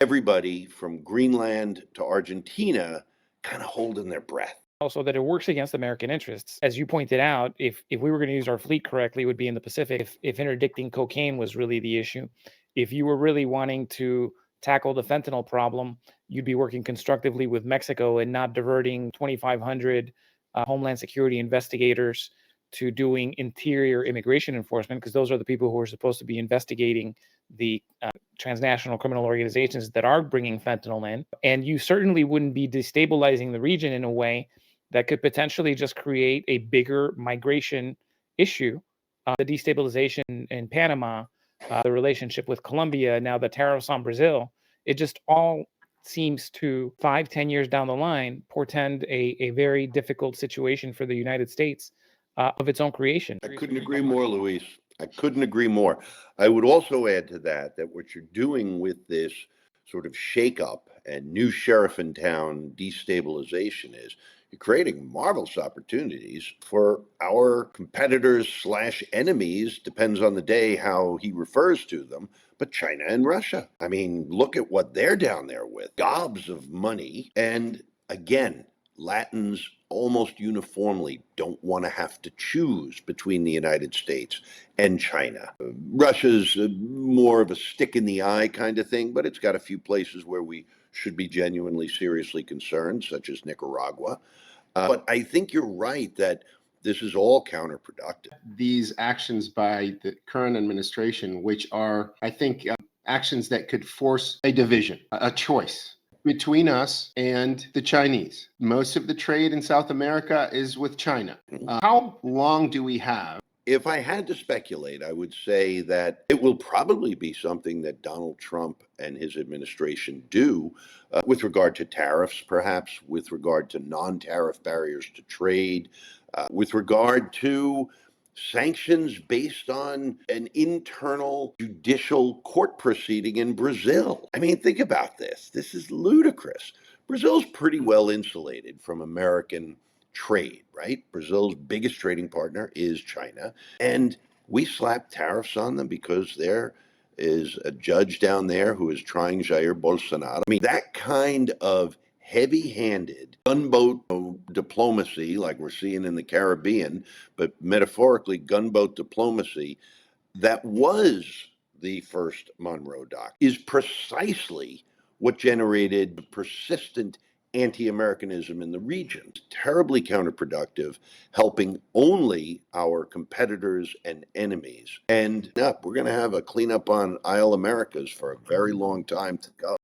everybody from Greenland to Argentina kind of holding their breath. Also, that it works against American interests. As you pointed out, if we were going to use our fleet correctly, it would be in the Pacific. If interdicting cocaine was really the issue, if you were really wanting to tackle the fentanyl problem, you'd be working constructively with Mexico and not diverting 2,500 Homeland Security investigators to doing interior immigration enforcement, because those are the people who are supposed to be investigating the transnational criminal organizations that are bringing fentanyl in. And you certainly wouldn't be destabilizing the region in a way that could potentially just create a bigger migration issue. The destabilization in Panama, the relationship with Colombia, now the tariffs on Brazil, it just all seems to 5-10 years down the line portend a very difficult situation for the United States of its own creation. I couldn't agree more, Luis. I couldn't agree more. I would also add to that what you're doing with this sort of shakeup and new sheriff in town destabilization is you're creating marvelous opportunities for our competitors slash enemies, depends on the day how he refers to them, but China and Russia. I mean, look at what they're down there with. Gobs of money. And again, Latins almost uniformly don't want to have to choose between the United States and China. Russia's more of a stick in the eye kind of thing, but it's got a few places where we should be genuinely seriously concerned, such as Nicaragua. But I think you're right that this is all counterproductive. These actions by the current administration, which are, I think, actions that could force a division, a choice between us and the Chinese. Most of the trade in South America is with China. How long do we have? If I had to speculate, I would say that it will probably be something that Donald Trump and his administration do with regard to tariffs, perhaps with regard to non-tariff barriers to trade, with regard to sanctions based on an internal judicial court proceeding in Brazil. I mean, think about this. This is ludicrous. Brazil's pretty well insulated from American trade, right? Brazil's biggest trading partner is China. And we slap tariffs on them because there is a judge down there who is trying Jair Bolsonaro. I mean, that kind of heavy-handed gunboat diplomacy like we're seeing in the Caribbean, but metaphorically gunboat diplomacy that was the first Monroe Doc is precisely what generated persistent anti-Americanism in the region. It's terribly counterproductive, helping only our competitors and enemies. And we're going to have a cleanup on Isle Americas for a very long time to go.